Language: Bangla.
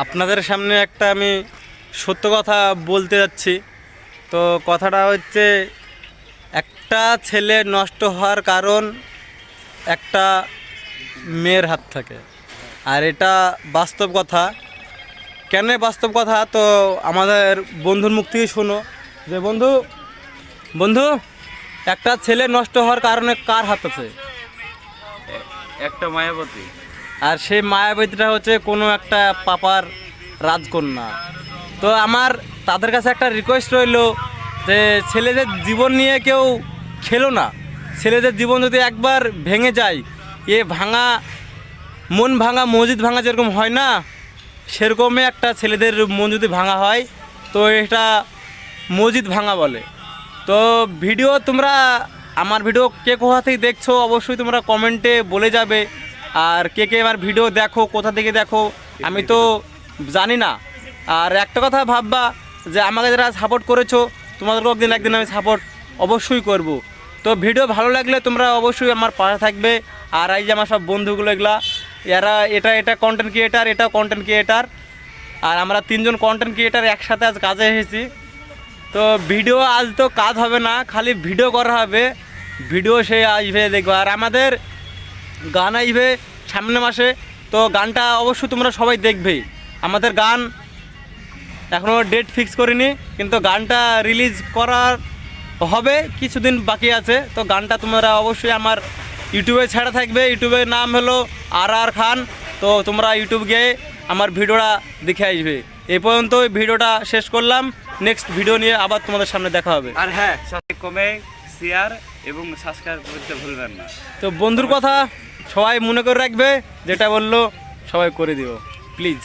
আপনাদের সামনে একটা আমি সত্য কথা বলতে যাচ্ছি। তো কথাটা হচ্ছে, একটা ছেলে নষ্ট হওয়ার কারণ একটা মেয়ের হাত থাকে, আর এটা বাস্তব কথা। কেন বাস্তব কথা? তো আমাদের বন্ধুর মুখ থেকে শোনো যে বন্ধু বন্ধু একটা ছেলে নষ্ট হওয়ার কারণে কার হাত আছে? একটা মায়াবতী। আর সেই মায়াবতীটা হচ্ছে কোনো একটা পাপার রাজকন্যা। তো আমার তাদের কাছে একটা রিকোয়েস্ট রইলো যে ছেলেদের জীবন নিয়ে কেউ খেলো না। ছেলেদের জীবন যদি একবার ভেঙে যায়, এ ভাঙা মন ভাঙা মসজিদ ভাঙা যেরকম হয় না, সেরকমই একটা ছেলেদের মন যদি ভাঙা হয় তো এটা মসজিদ ভাঙা বলে। তো ভিডিও তোমরা আমার ভিডিও কে কোথা থেকে দেখছো অবশ্যই তোমরা কমেন্টে বলে যাবে। আর কে কে আমার ভিডিও দেখো, কোথা থেকে দেখো আমি তো জানি না। আর একটা কথা ভাববা যে আমাকে যারা সাপোর্ট করেছো তোমাদেরকেও একদিন আমি সাপোর্ট অবশ্যই করব। তো ভিডিও ভালো লাগলে তোমরা অবশ্যই আমার পাশে থাকবে। আর এই যে আমার সব বন্ধুগুলো এগুলা, এরা এটা কন্টেন্ট ক্রিয়েটার, এটাও কন্টেন্ট ক্রিয়েটার, আর আমরা তিনজন কন্টেন্ট ক্রিয়েটার একসাথে আজ কাজে এসেছি। তো ভিডিও আজ তো কাজ হবে না, খালি ভিডিও করা হবে। ভিডিও সে আসবে দেখবো। আর আমাদের গান আসবে সামনে মাসে, তো গানটা অবশ্যই তোমরা সবাই দেখবেই। আমাদের গান এখনও ডেট ফিক্স করিনি, কিন্তু গানটা রিলিজ করার হবে, কিছুদিন বাকি আছে। তো গানটা তোমরা অবশ্যই আমার ইউটিউবে ছাড়া থাকবে। ইউটিউবের নাম হলো আর খান। তো তোমরা ইউটিউব গিয়ে আমার ভিডিওটা দেখে আসবে। এই পর্যন্ত ভিডিওটা শেষ করলাম। নেক্সট ভিডিও নিয়ে আবার তোমাদের সামনে দেখা হবে। আর হ্যাঁ, কমেন্ট, শেয়ার এবং সাবস্ক্রাইব করতে ভুলবেন না। তো বন্ধুর কথা সবাই মনে করে রাখবে, যেটা বললো সবাই করে দিও প্লিজ।